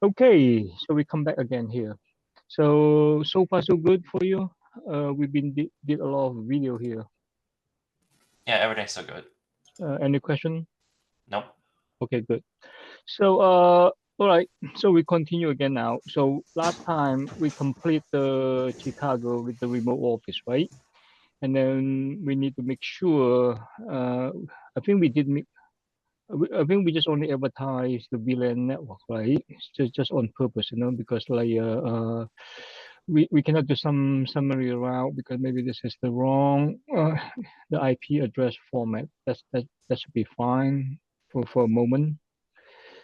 Okay, so we come back again here. So far so good for you. We've been did a lot of video here. Yeah, everything's so good. Any question? Nope. Okay, good. So all right. So we continue again now. So last time we complete the Chicago with the remote office, right? And then we need to make sure. I think we did make. I think we just only advertise the VLAN network, right? It's just on purpose, because like we cannot do some summary route because maybe this is the wrong the IP address format. That should be fine for a moment.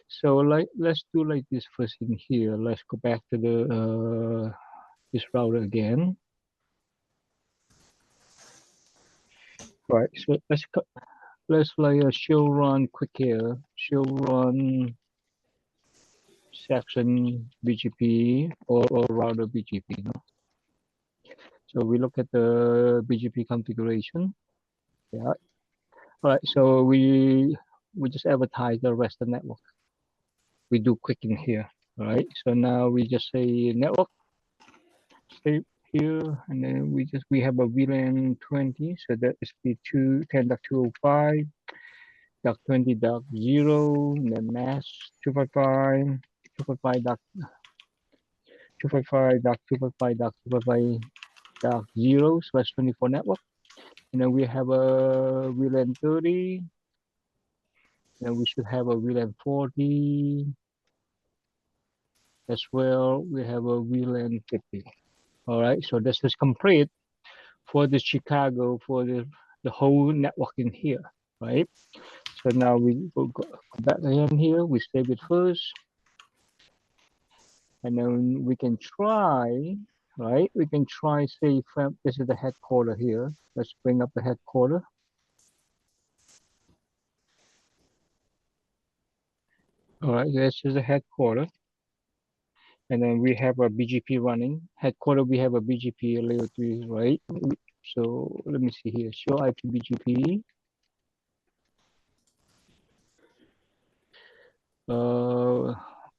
So let's do like this first in here. Let's go back to the this router again. Right. So let's like show run quick here. Show run section BGP or router BGP. So we look at the BGP configuration. Yeah. All right. So we just advertise the rest of the network. We do quick in here. All right. So now we just say network. Save here, and then we have a VLAN 20. So that is v2 10.205.20.0, and then mask 255, 255.255.255.0/24 network. And then we have a VLAN 30. And we should have a VLAN 40 as well. We have a VLAN 50. All right, so this is complete for the Chicago, for the whole network in here, right? So now we will go back again here. We save it first. And then we can try, right? We can try, say, this is the headquarter here. Let's bring up the headquarter. All right, this is the headquarter. And then we have a BGP running. Headquarter, we have a BGP layer 3, right? So let me see here. Show IP BGP.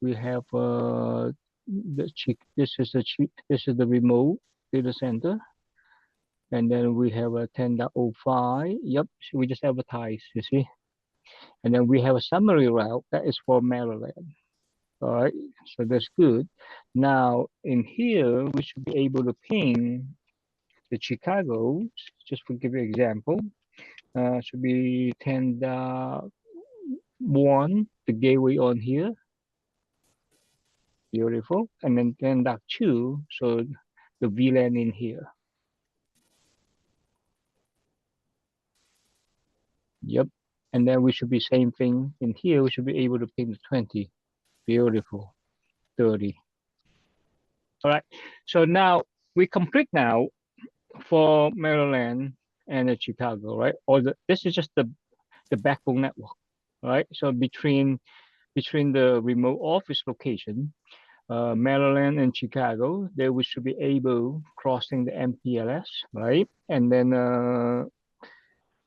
We have this is the remote data center. And then we have a 10.05. Yep, so we just advertise, you see. And then we have a summary route that is for Maryland. All right, so that's good. Now in here, we should be able to ping the Chicago, just for give you an example. Should be 10.1, the gateway on here. Beautiful. And then 10.2, so the VLAN in here. Yep. And then we should be same thing in here. We should be able to ping the 20. Beautiful. 30. All right. So now we complete now for Maryland and Chicago, right? This is just the backbone network, right? So between the remote office location, Maryland and Chicago, we should be able crossing the MPLS, right? And then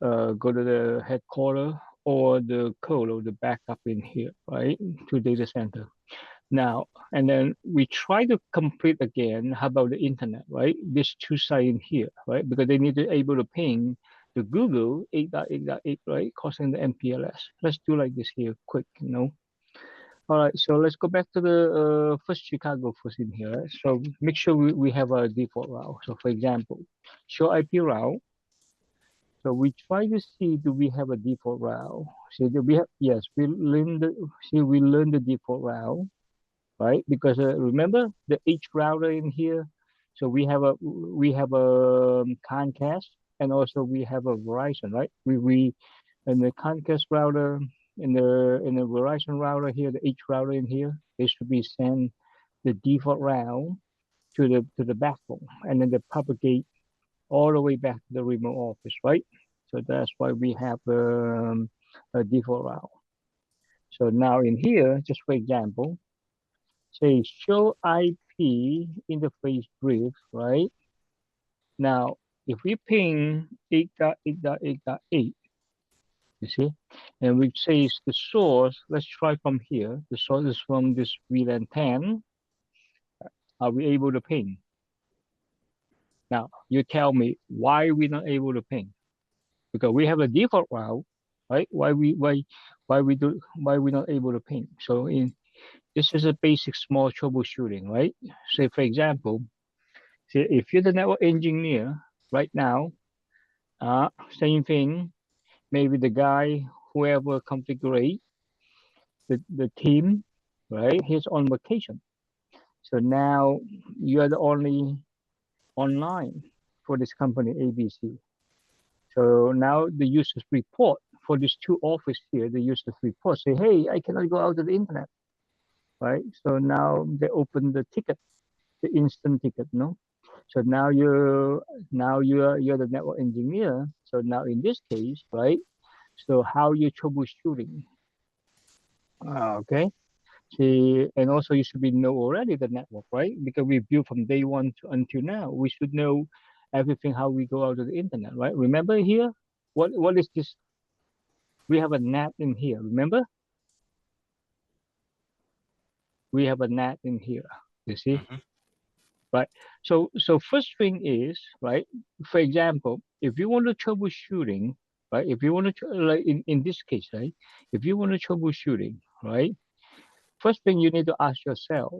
go to the headquarters or the colo, the backup in here, right? To data center. Now, and then we try to complete again. How about the internet, right? These two sites in here, right? Because they need to able to ping the Google 8.8.8, right? Crossing the MPLS. Let's do like this here, quick, All right, so let's go back to the first Chicago first in here. Right? So make sure we have a default route. So for example, show IP route. So we try to see, do we have a default route? See, do we have, yes, we learn the default route, right? Because remember the H router in here. So we have a Comcast, and also we have a Verizon, right? We in the Comcast router, in the Verizon router here, the H router in here, they should be send the default route to the backbone, and then they propagate all the way back to the remote office, right? So that's why we have a default route. So now in here, just for example, say show IP interface brief, right? Now, if we ping 8.8.8.8, You see, and we say the source. Let's try from here. The source is from this VLAN 10. Are we able to ping? Now you tell me why we're not able to ping? Because we have a default route, right? Why we're not able to ping? So this is a basic small troubleshooting, right? Say for example, say if you're the network engineer right now, same thing. Maybe the guy, whoever configure the team, right? He's on vacation. So now you're the only online for this company ABC. So now the users report for these two office here, the users report say, hey, I cannot go out to the internet, right? So now they open the ticket, the instant ticket, no? So now you're the network engineer. So now in this case, right? So how you troubleshooting? Okay. See, and also you should be know already the network, right? Because we built from day one until now. We should know everything how we go out to the internet, right? Remember here, what is this? We have a NAT in here. Remember, we have a NAT in here. You see, right? So first thing is right. For example, if you want to troubleshooting, right? If you want to like in this case, right? If you want to troubleshooting, right? First thing you need to ask yourself,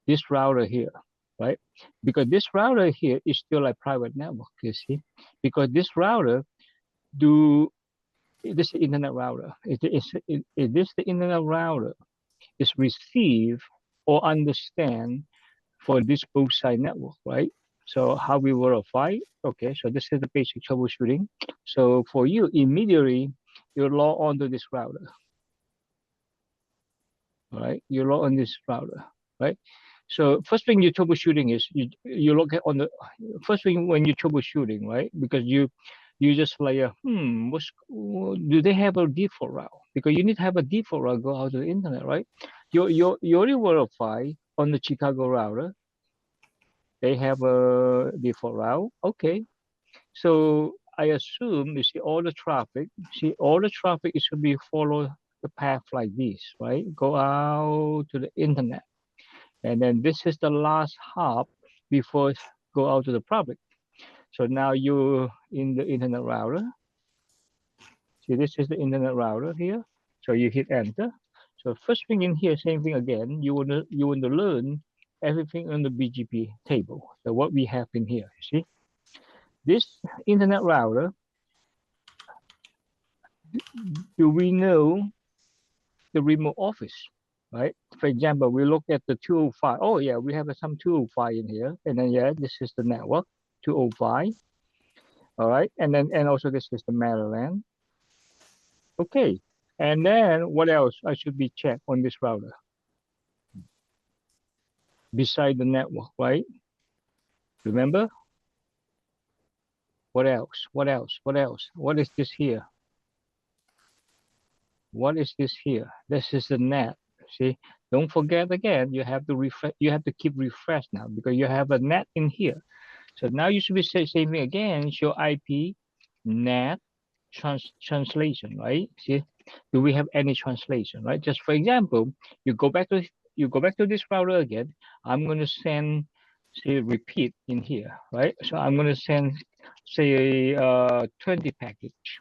this router here, right? Because this router here is still a private network, you see? Because this router this is the internet router. Is this the internet router is receive or understand for this both side network, right? So how we verify? Okay, so this is the basic troubleshooting. So for you, immediately you log on to this router, all right? You log on this router, right? So first thing you're troubleshooting is you look at on the first thing when you're troubleshooting, right? Because you just like do they have a default route? Because you need to have a default route go out to the internet, right? You already verify on the Chicago router. They have a default route. Okay. So I assume you see all the traffic. See all the traffic is should be follow the path like this, right? Go out to the internet. And then this is the last hop before go out to the public. So now you're in the internet router. See, this is the internet router here. So you hit enter. So first thing in here, same thing again. You want to learn everything on the BGP table. So what we have in here, you see, this internet router. Do we know the remote office? Right? For example, we look at the 205. Oh yeah, we have some 205 in here, and then yeah, this is the network 205. All right, and also this is the Maryland. Okay, and then what else I should be checked on this router? Beside the network, right? Remember? What else? What else? What else? What is this here? What is this here? This is the net. See, don't forget again. You have to refresh. You have to keep refresh now because you have a net in here. So now you should be saying again. Show IP net translation, right? See, do we have any translation, right? Just for example, you go back to this router again. I'm going to send say repeat in here, right? So I'm going to send say 20 package.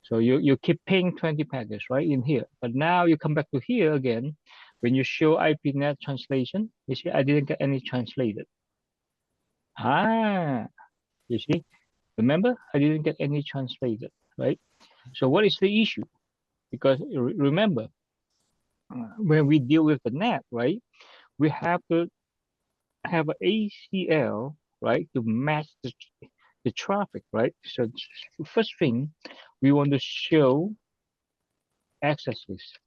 So you keep paying 20 packets, right, in here. But now you come back to here again. When you show IPNet translation, you see I didn't get any translated. You see, remember I didn't get any translated, right? So what is the issue? Because remember, when we deal with the net, right, we have to have an ACL, right, to match the traffic, right? So first thing, we want to show access list.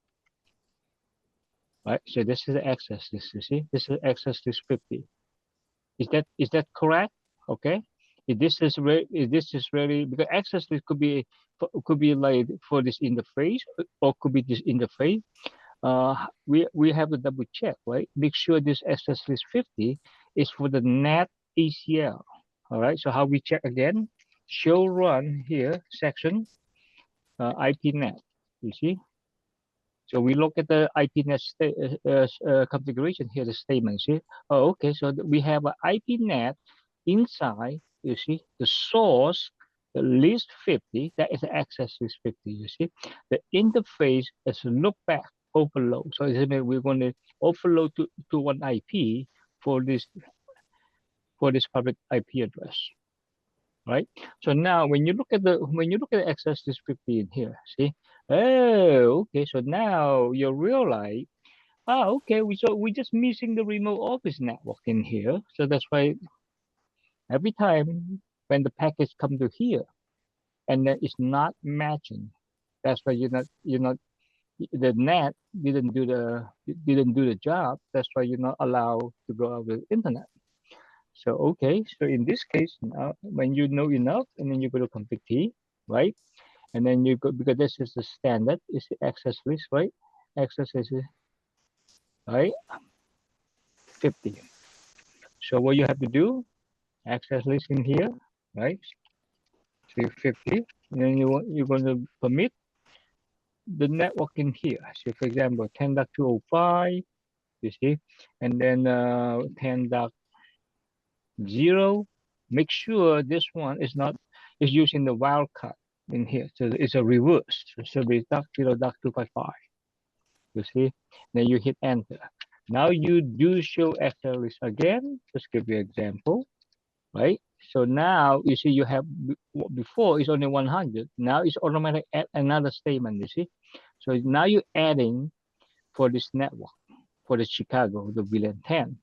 Right, so this is the access list. You see, this is access list 50. Is that correct? Okay. If this is really because access list could be like for this interface or could be this interface. We have to double check, right? Make sure this access list 50 is for the net ACL. All right. So how we check again? Show run here section. IPnet. You see. So we look at the IPnet configuration here, the statement. See, oh, okay. So we have an IPnet inside. You see, the source, the list 50. That is the access list 50. You see, the interface is a loopback overload. So we're going to overload to one IP for this public IP address. Right. So now when you look at the access list 50 in here, see, oh, okay. So now you realize, okay, we're just missing the remote office network in here. So that's why every time when the package come to here and then it's not matching, that's why the net didn't do the job. That's why you're not allowed to go out with internet. So, okay, so in this case, now when you know enough, and then you go to config T, right? And then you go, because this is the standard, is the access list, right? Access is, right? 50. So what you have to do, access list in here, right? So 50, and then you're going to permit the network in here. So for example, 10.205, you see, and then 10.0. Make sure this one is using the wildcard in here. So it's a reverse. So it's .0.255. You see, then you hit enter. Now you do show access list again. Just give you an example, right? So now you see you have before it's only 100. Now it's automatic add another statement. You see, so now you're adding for this network for the Chicago, the VLAN 10.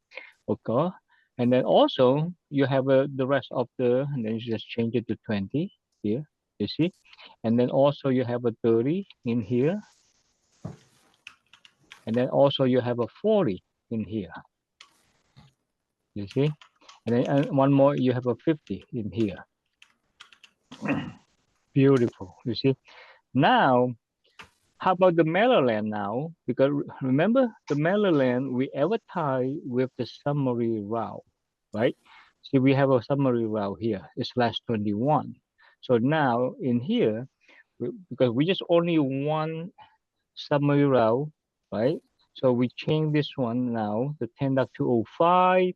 Okay, and then also you have the rest of and then you just change it to 20 here. You see, and then also you have a 30 in here. And then also you have a 40 in here. You see? And then one more, you have a 50 in here. Beautiful. You see? Now, how about the Maryland now? Because remember, the Maryland, we advertise with the summary route, right? See, we have a summary route here. It's /21. So now in here, because we just only one summary route, right? So we change this one now, the 10.205.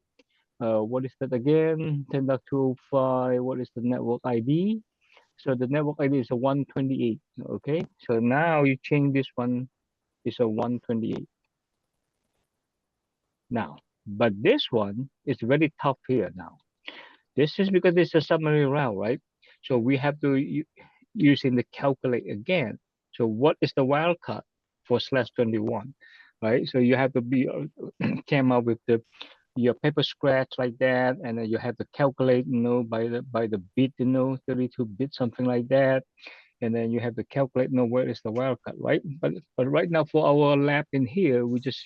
What is that again? 10.205. What is the network ID? So the network ID is a 128. Okay. So now you change this one is a 128. Now, but this one is very tough here now. This is because it's a summary route, right? So we have to using the calculate again. So what is the wildcard for /21, right? So you have to be came up with your paper scratch like that, and then you have to calculate, by the bit, 32 bit, something like that, and then you have to calculate, where is the wildcard, right? But right now for our lab in here, we just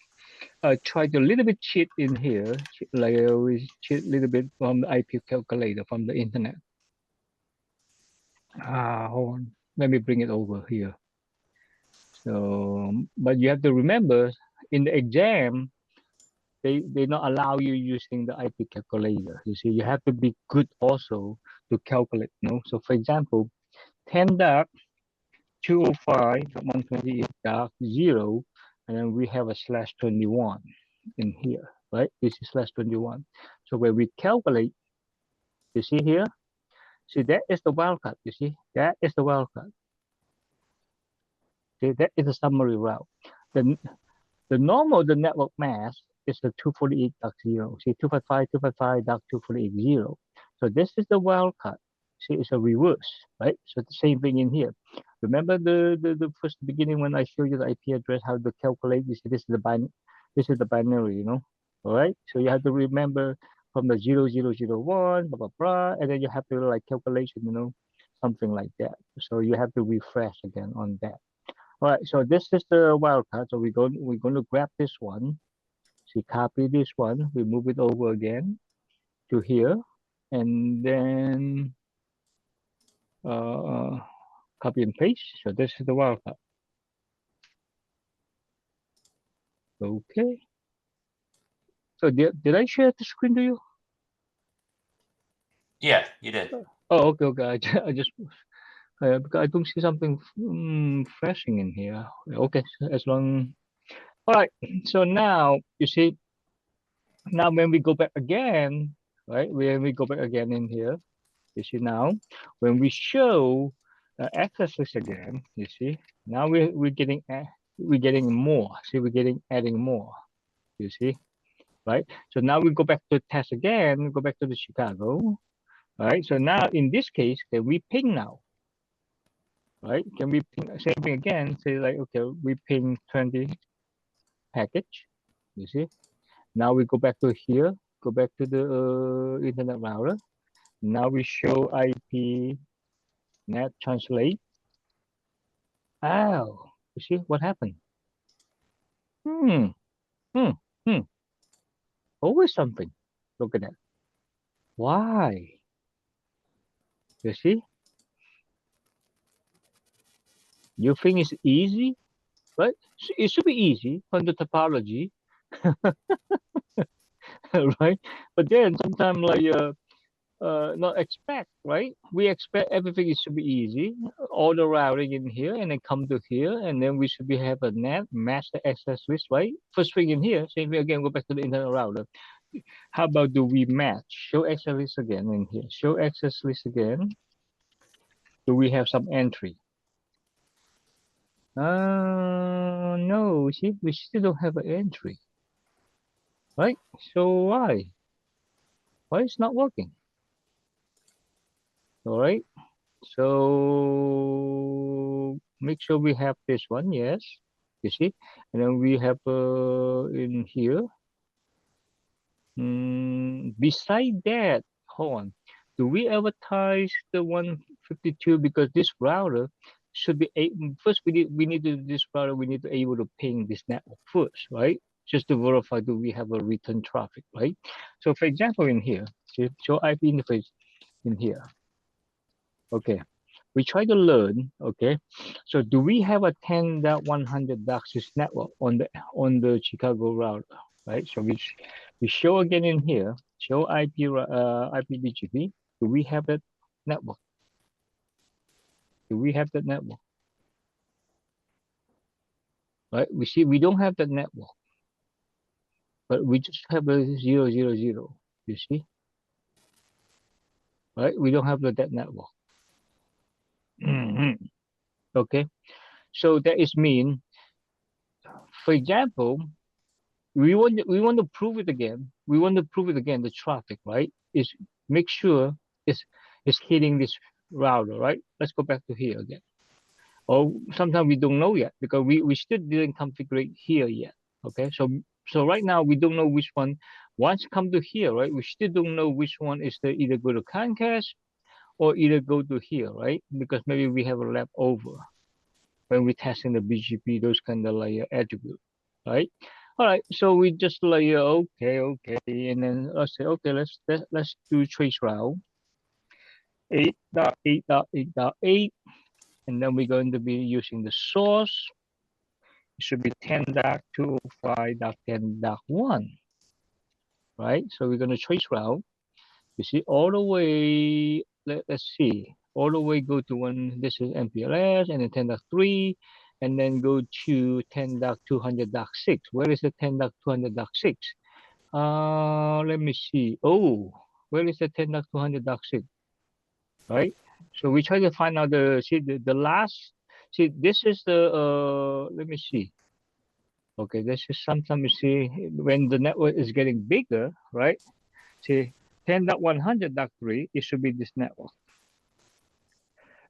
try to a little bit cheat in here, like we cheat a little bit from the IP calculator from the internet. Hold on. Let me bring it over here. So, but you have to remember, in the exam, they not allow you using the IP calculator. You see, you have to be good also to calculate. So for example, 10.205.128.0, and then we have a /21 in here, right? This is /21. So when we calculate, you see here, see, that is the wildcard. You see, that is the wildcard. See, that is the summary route. The normal, the network mask is the 248.0. See, 255.248.0. So this is the wildcard. See, it's a reverse, right? So the same thing in here. Remember the first beginning when I showed you the IP address, how to calculate. You see, this is the binary, all right? So you have to remember from the 0001, blah, blah, blah, and then you have to like calculation, something like that. So you have to refresh again on that. All right, so this is the wildcard. So we're going to grab this one. So copy this one. We move it over again to here, and then copy and paste. So this is the wildcard. Okay. So did I share the screen to you? Yeah, you did. Oh, okay. I just Because I don't see something flashing in here. Okay, so as long. All right. So now you see. Now when we go back again, right? When we go back again in here, you see now, when we show access list again, you see now we're getting more. See, we're getting adding more. You see, right? So now we go back to test again. Go back to the Chicago. Right. So now in this case, can we ping now? Right? Can we ping same thing again? Say like, okay, we ping 20 package. You see. Now we go back to here. Go back to the internet router. Now we show IP net translate. Oh, you see what happened? Hmm, hmm, hmm. Always something. Look at that. Why? You see? You think it's easy, right? It should be easy from the topology, right? But then sometimes like not expect, right? We expect everything is should be easy, all the routing in here, and then come to here, and then we should be have a net master access list, right? First thing in here, same thing again, go back to the internal router. How about do we match? Show access list again in here. Show access list again. Do we have some entry? No, see, we still don't have an entry, right? So why? Why it's not working? All right. So make sure we have this one, yes. You see, and then we have in here. Beside that, hold on. Do we advertise the 152 because this router should be first we need to this router we need to able to ping this network first, right? Just to verify do we have a return traffic, right? So for example, in here, see, show IP interface in here. Okay, we try to learn. Okay, so do we have a 10.100.6 network on the Chicago router, right? So we show again in here, show IP BGP. Do we have that network? Do we have that network? Right? We see we don't have that network, but we just have a 000. You see, right? We don't have that network. Okay, so that is mean. For example, we want to prove it again. We want to prove it again. The traffic, right? Is make sure it's hitting this router, right? Let's go back to here again. Or sometimes we don't know yet because we still didn't configure here yet. Okay, so right now we don't know which one. Once come to here, right? We still don't know which one is the either go to Comcast or either go to here, right? Because maybe we have a lap over when we're testing the BGP, those kind of like attribute, right? All right, so we just like okay, and then let's say okay, let's do trace route 8.8.8.8, and then we're going to be using the source. It should be 10.205.10.1, right? So we're going to trace route. You see all the way. Let's see, all the way go to one. This is MPLS and then 10.3. And then go to 10.200.6. Where is the 10.200.6? Let me see. Oh, where is the 10.200.6? Right? So we try to find out the last. See, this is the let me see. Okay, this is sometimes you see when the network is getting bigger, right? See, 10.100.3, it should be this network.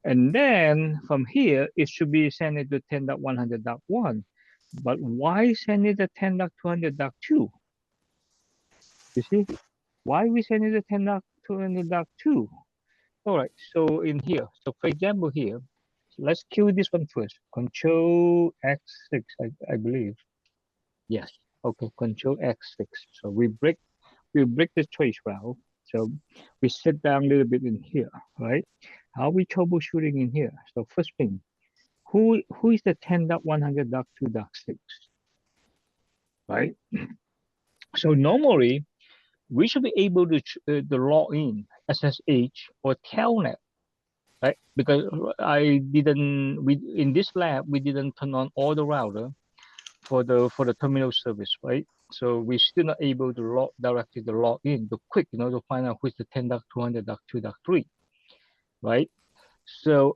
And then from here, it should be sent it to 10.100.1. But why send it to 10.200.2? You see, why we send it to 10.200.2? All right, so in here, so for example here, so let's kill this one first. Control X6, I believe. Yes, okay, Control X6. So we break the trace route. So we sit down a little bit in here, right? How we troubleshooting in here? So first thing, who is the 10.100.2.6, right? So normally we should be able to log in SSH or Telnet, right? Because in this lab we didn't turn on all the router for the terminal service, right? So we're still not able to log directly to log in to quick, to find out which the 10.200.2.3, right? So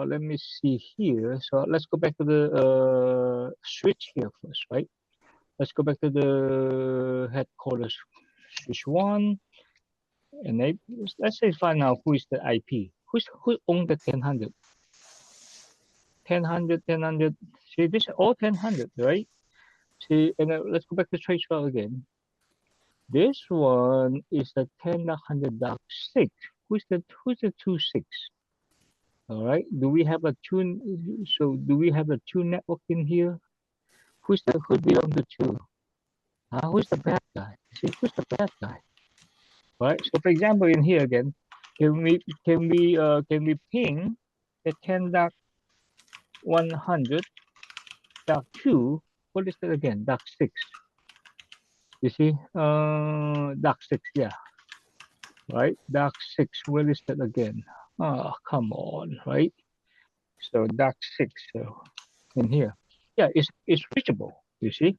let me see here. So let's go back to the switch here first, right? Let's go back to the headquarters switch one, and let's say find out who is the IP. Who owns the 1000? 1000. See, this is all 1000, right? See, and then let's go back to trace file again. This one is the 10.100.6. Who's the 26? All right. Do we have a two? So do we have a two network in here? Who belong to two? Who's the bad guy? See, who's the bad guy? All right. So for example, in here again, can we ping the 10.100.2? What is that again? .6. You see, .6. Yeah. Right. .6. Where is that again? Oh, come on. Right. So .6. So in here, yeah, it's reachable. You see,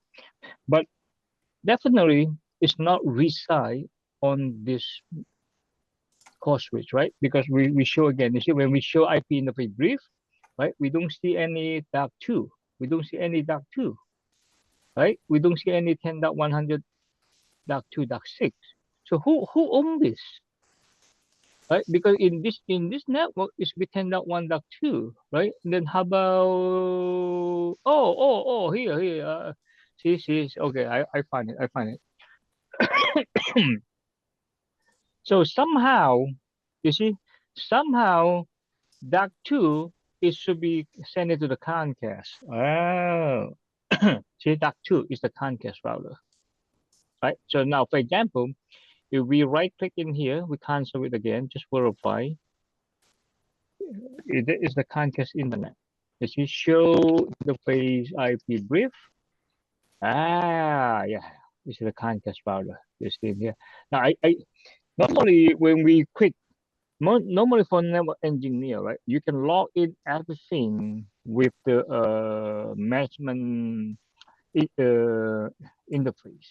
but definitely it's not reside on this core switch, right? Because we show again, you see, when we show IP interface brief, right? We don't see any .2. We don't see any .2, right? We don't see any 10.100.2.6. So who owns this? Right? Because in this network it's with 10.1.2, right? And then how about here see okay, I find it. So somehow, you see, somehow DAC2 it should be sent it to the Comcast. Oh, see, DAC2 is the Comcast router, right? So now, for example, if we right click in here, we cancel it again, just verify. It is the Comcast internet. You see, show the phase IP brief. Yeah, this is the Comcast router. You see in here. Now, I normally when we click. Normally for network engineer, right, you can log in everything with the management interface.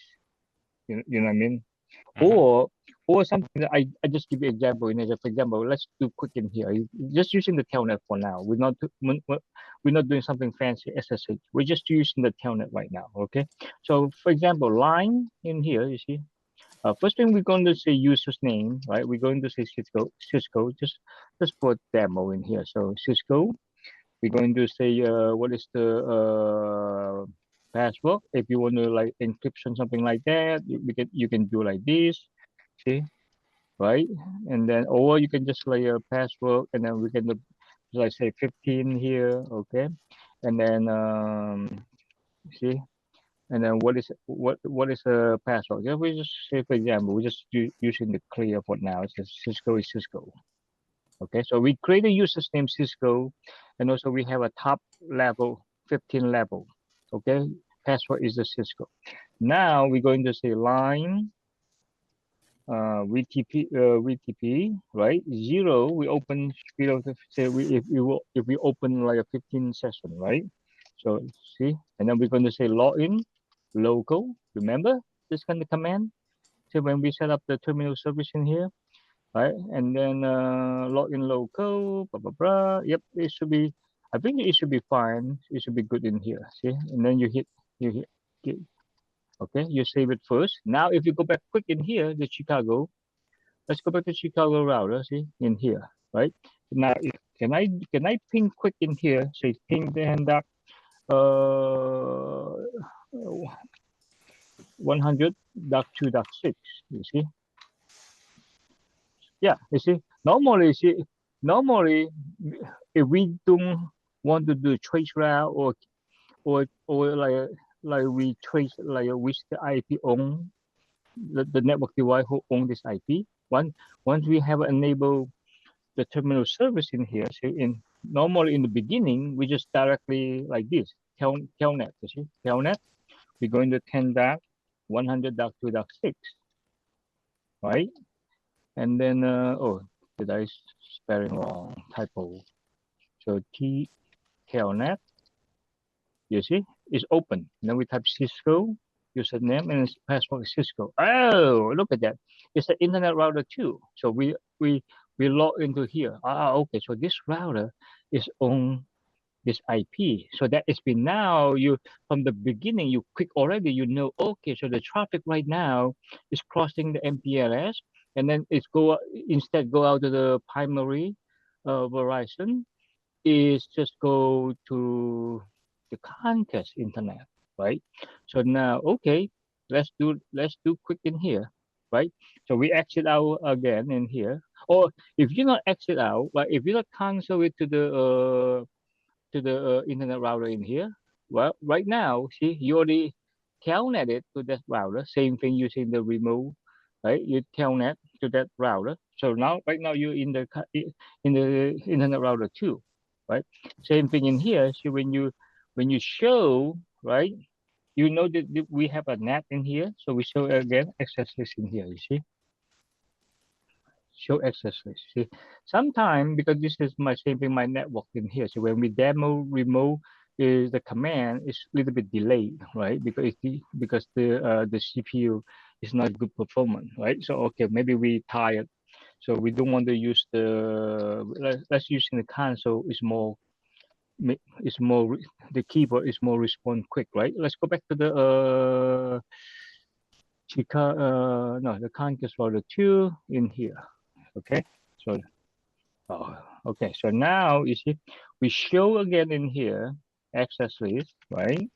You know what I mean? Or something that I just give you an example. For example, let's do quick in here. Just using the telnet for now. We're not doing something fancy SSH. We're just using the telnet right now. Okay. So for example, line in here, you see. First thing we're going to say user's name, right? We're going to say Cisco. Just put demo in here. So Cisco. We're going to say what is the password. If you want to like encryption something like that, you can do like this. See, right? And then or you can just like a password, and then we can like say 15 here, okay? And then see. And then what is the password? Yeah, we just say, for example, we're just using the clear for now. It's just Cisco is Cisco. Okay, so we create a user's name Cisco, and also we have a top level, 15 level. Okay, password is the Cisco. Now we're going to say line VTP, right? 0, we open speed of the, say if we open like a 15 session, right? So see, and then we're going to say login local. Remember this kind of command? So when we set up the terminal service in here, right? And then login local, blah blah blah. Yep, it should be. I think it should be fine. It should be good in here. See, and then you hit. Okay, you save it first. Now, if you go back quick in here, the Chicago. Let's go back to Chicago router. See in here, right? Now, can I ping quick in here? Say ping the hand up. 100.2.6. You see? Yeah, you see. Normally, if we don't want to do trace route or like we trace like which the IP own the network device who own this IP. Once we have enabled the terminal service in here, so normally in the beginning we just directly like this telnet. You see, telnet. We're going to 10.100.2.6, right? And then Did I spelling wrong? Typo. So telnet, you see, is open. Now we type Cisco username and password is Cisco. Oh, look at that. It's the internet router too. So we log into here. Okay. So this router is on this IP. So that it's been now you from the beginning you click already you know okay so the traffic right now is crossing the MPLS and then it's go instead go out to the primary Verizon is just go to the Comcast internet, right? So now okay let's do quick in here, right? So we exit out again in here or if you not exit out but if you not cancel it to the internet router in here. Well, right now, see, you already telnet it to that router. Same thing using the remote, right? You telnet to that router. So now, right now, you're in the internet router too, right? Same thing in here. So when you show, right, you know that we have a NAT in here. So we show again access list in here. You see show access list. See, sometime because this is my saving my network in here. So when we demo remote is the command is a little bit delayed, right? Because the CPU is not good performance, right? So okay, maybe we tired. So we don't want to use let's use in the console is more the keyboard is more respond quick, right? Let's go back to the no the Conquest Router 2 in here. Okay, so okay, so now you see we show again in here access list, right?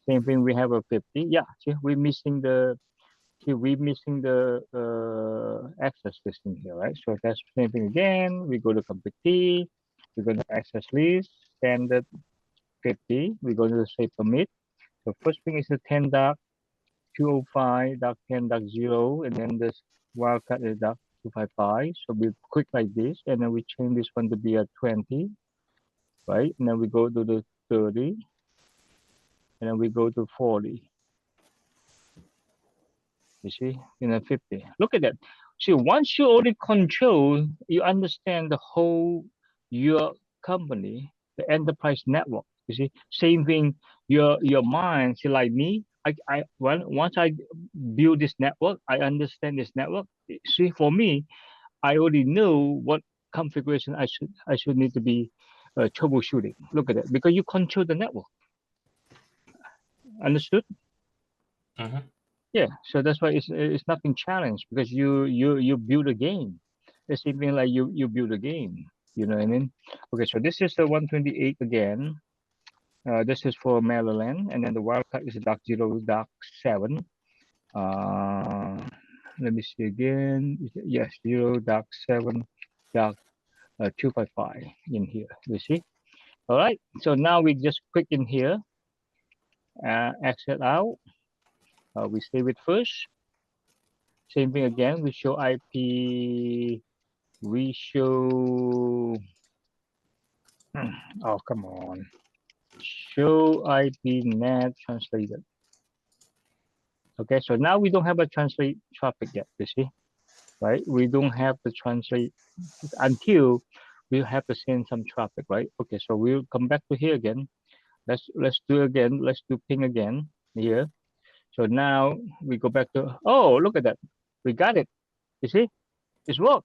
Same thing we have a 50. Yeah, see we missing the access list in here, right? So that's the same thing again. We go to complete, we go to access list, standard 50, we go to the say permit. So first thing is the 10.205.10.0 and then this wildcard is 255. So we click like this and then we change this one to be a 20, right? And then we go to the 30 and then we go to 40. You see, in a 50. Look at that. See, once you already control, you understand the whole your company, the enterprise network. You see, same thing. Your mind, see, like me. Once I build this network, I understand this network. See, for me, I already know what configuration I should need to be troubleshooting. Look at that, because you control the network. Understood? Mm-hmm. Yeah, so that's why it's nothing challenge because you build a game. It's even like you build a game. You know what I mean? Okay, so this is the 128 again. This is for Maryland, and then the wildcard is dark 0, dark 7. Let me see again. Yes, 0, dark 7, dark 255 in here. You see? All right. So now we just click in here, exit out. We save it first. Same thing again. We show IP. We show. Oh, come on. Show IP net translated. Okay, so now we don't have a translate traffic yet, you see, right? We don't have the translate until we have to send some traffic, right? Okay, so we'll come back to here again. Let's do again. Let's do ping again here. So now we go back to. Oh, look at that. We got it. You see, it's work.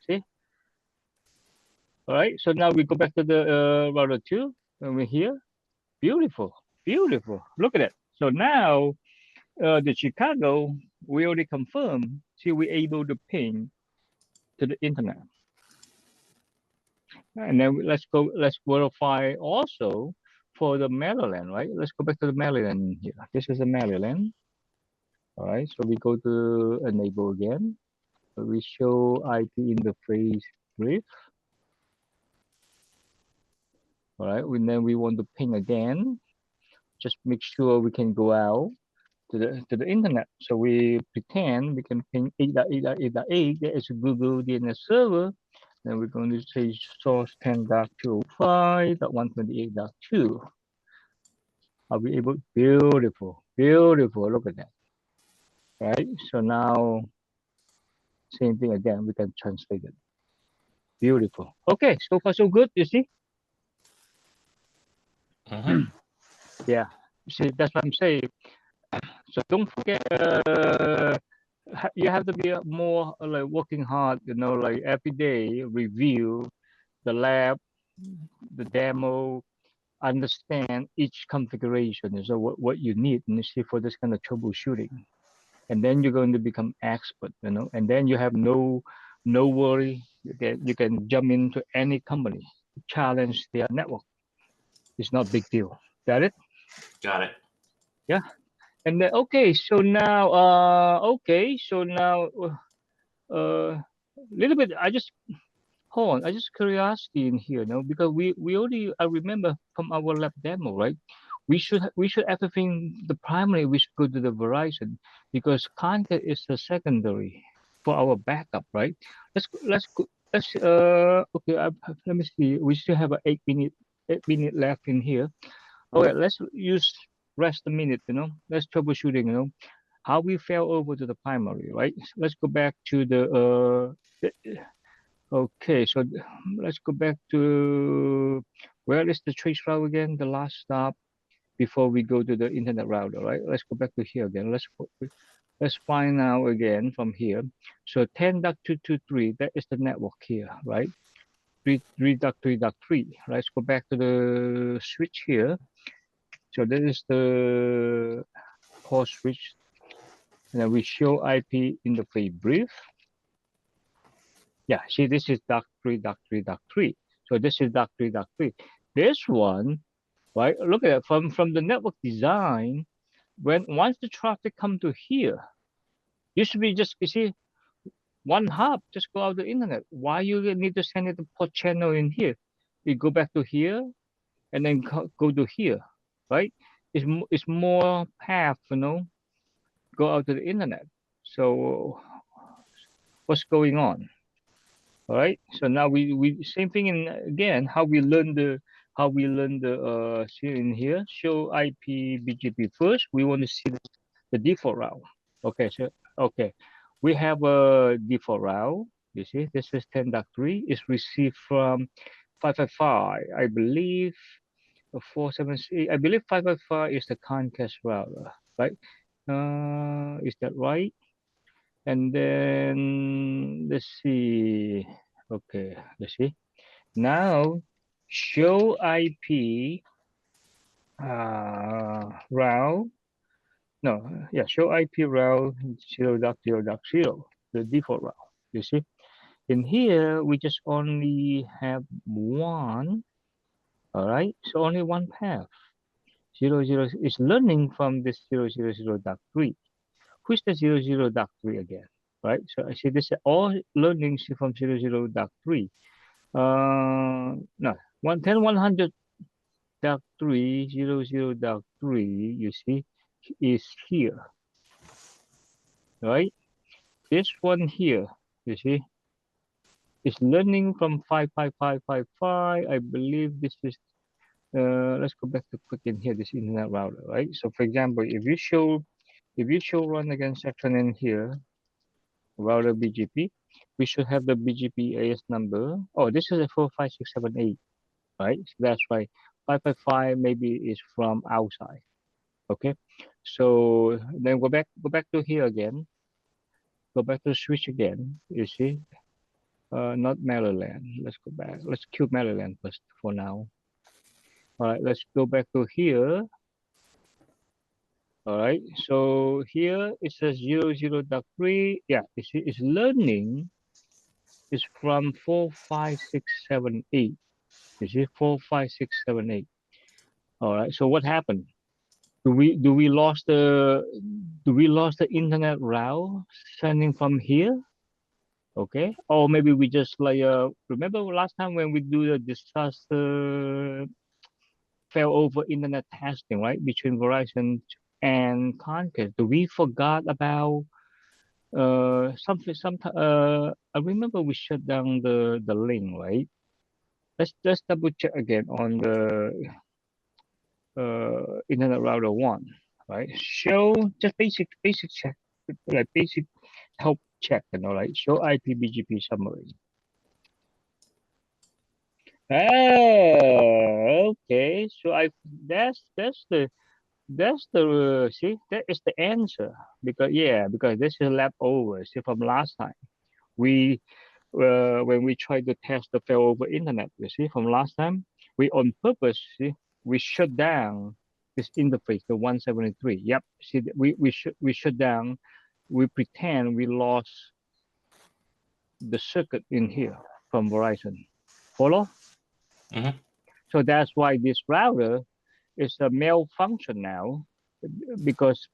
See. All right. So now we go back to the router 2 and we're here. Beautiful, beautiful. Look at it. So now the Chicago, we already confirmed. See, we're able to ping to the internet. And then let's go. Let's verify also for the Maryland, right? Let's go back to the Maryland here. This is the Maryland. All right. So we go to enable again. So we show IP interface brief. All right. And then we want to ping again. Just make sure we can go out to the internet. So we pretend we can ping 8.8.8.8. That is a Google DNS server. Then we're going to say source 10.205.128.2. Are we able? Beautiful, beautiful. Look at that. Right. So now same thing again. We can translate it. Beautiful. Okay, so far so good. You see? Yeah. See, that's what I'm saying. So don't forget. You have to be more like working hard. You know, like every day review the lab, the demo, understand each configuration. So what you need, and you see for this kind of troubleshooting, and then you're going to become expert. You know, and then you have no worry. You can jump into any company, challenge their network. It's not a big deal. Got it? Got it. Yeah. And then okay, so now little bit. Hold on. I just curiosity in here, no, because we already I remember from our lab demo, right? We should everything the primary we should go to the Verizon because content is the secondary for our backup, right? Let's okay. Let me see. We still have a 8 minute left in here. Okay, let's use rest a minute. You know, let's troubleshooting. You know, how we fell over to the primary, right? Let's go back to okay, so let's go back to where is the trace route again? The last stop before we go to the internet router, right? Let's go back to here again. Let's find out again from here. So 10.223, that is the network here, right? 3.3.3. Let's go back to the switch here. So this is the port switch. And then we show IP interface brief. Yeah, see, this is .3.3.3. So this is .3.3. This one, right? Look at it from the network design. Once the traffic come to here, you should be just you see one hub, just go out the internet. Why you need to send it to port channel in here? You go back to here and then go to here, right? It's more path, you know, go out to the internet. So what's going on? All right. So now we same thing in again how we learn the see in here show IP BGP first. We want to see the default route. Okay. So okay, we have a default route. You see, this is 10.3. It's received from 555. I believe 476. I believe 555 is the Comcast router, right? Is that right? And then let's see. Okay, let's see. Now show IP route. No, yeah, show IP route 0.0.0, the default route. You see, in here we just only have one. All right, so only one path. 00 is learning from this 0.0.0.3. Who's the 0.0.3 again? Right, so I see this all learnings from 0.0.3. No, 110.100.3.0.0.3, you see, is here, right? This one here, you see, is learning from 55555. I believe this is, let's go back to click in here, this internet router, right? So for example, if you show run against section in here, router BGP, we should have the BGP AS number. Oh, this is a 45678, right? So that's right. 555 maybe is from outside. Okay. So then go back to here again. Go back to switch again. You see, not Maryland. Let's go back. Let's kill Maryland first for now. All right. Let's go back to here. All right. So here it says 00.3. Yeah. You see, it's learning is from 45678. You see, 45678. All right. So what happened? Do we lost the internet route sending from here? Okay. Or maybe we just like remember last time when we do the disaster fell over internet testing, right? Between Verizon and Comcast. Do we forgot about something I remember we shut down the link, right? Let's double check again on the internet router one, right? Show just basic check, like basic help check, you know, like show IP BGP summary. Oh, okay. So that's the see that is the answer because because this is leftover. See from last time we when we tried to test the failover internet. You see from last time we on purpose see we shut down this interface the 173. Yep. See we shut down. We pretend we lost the circuit in here from Verizon. Follow? Mm-hmm. So that's why this router is a malfunction now because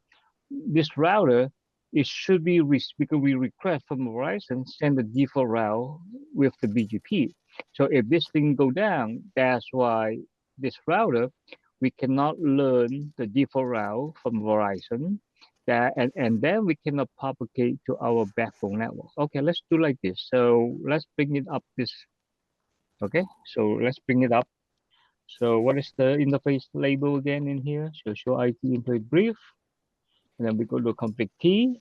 this router it should be because we request from Verizon send the default route with the BGP. So if this thing go down, that's why this router we cannot learn the default route from Verizon. That and then we cannot propagate to our backbone network. Okay, let's do like this. So let's bring it up this. Okay, so let's bring it up. So what is the interface label again in here? So show IP interface brief, and then we go to config key,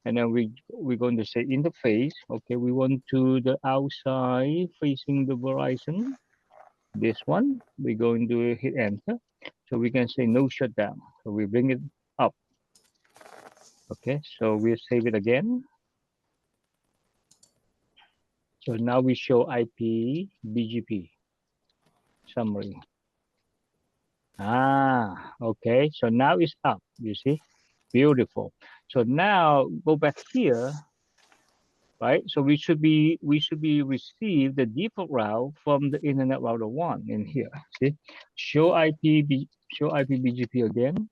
and then we're going to say interface. Okay, we want to the outside facing the Verizon. This one, we're going to hit enter. So we can say no shutdown. So we bring it up. Okay, so we'll save it again. So now we show IP BGP summary. Okay. So now it's up. You see, beautiful. So now go back here, right? So we should be receive the default route from the internet router one in here. See, show IP BGP again.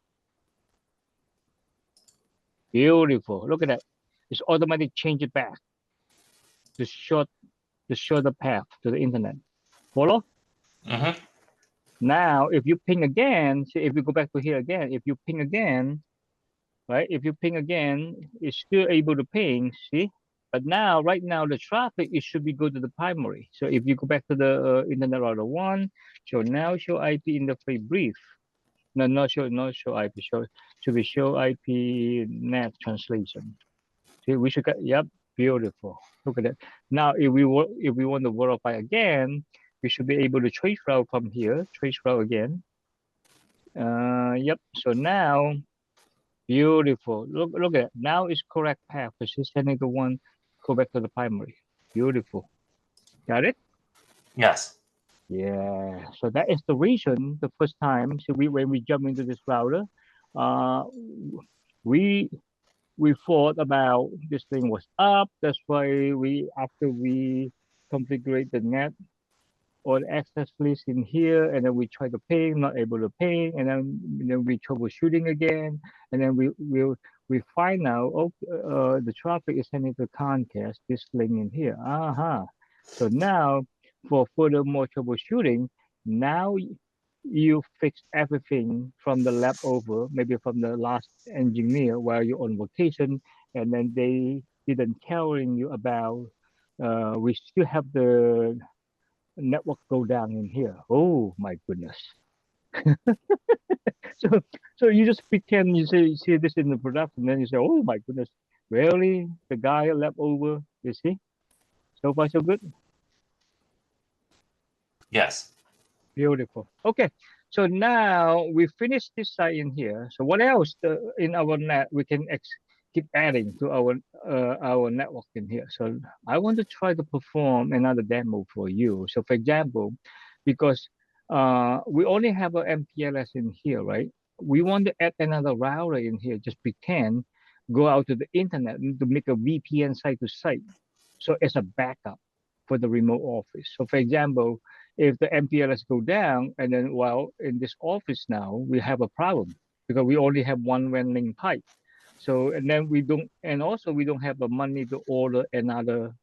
Beautiful. Look at that. It's automatic change it back to show the path to the internet. Follow? Mm-hmm. Now, if you ping again, see if you go back to here again, if you ping again, right? If you ping again, it's still able to ping, see? But now, right now, the traffic, it should be go to the primary. So if you go back to the internet router one, so now show IP interface brief. No, not show IP, should be show IP net translation. See, we should get, yep, beautiful. Look at that. Now, if we want to verify again, we should be able to trace route from here, trace route again. Yep, so now, beautiful. Look at it. Now it's correct path. It's sending the one go back to the primary. Beautiful. Got it? Yes. Yeah. So that is the reason the first time so when we jump into this router, uh we we thought about this thing was up. That's why we after we configure the net or the access list in here, and then we try to ping, not able to ping, and then we troubleshooting again, and then we find out oh the traffic is sending to Comcast this link in here. So now for further more troubleshooting, now you fix everything from the leftover, maybe from the last engineer while you're on vacation, and then they didn't telling you about we still have the network go down in here. Oh my goodness. So so you just pretend you say you see this in the production, and then you say, oh my goodness, really? The guy left over, you see? So far so good. Yes. Beautiful. Okay. So now we finished this side in here. So what else in our net we can keep adding to our network in here? So I want to try to perform another demo for you. So for example, because we only have an MPLS in here, right? We want to add another router in here. Just pretend go out to the internet to make a VPN site to site. So as a backup for the remote office. So for example, if the MPLS go down, and then well, in this office now we have a problem because we only have one WAN link pipe. So and then we don't, and also we don't have the money to order another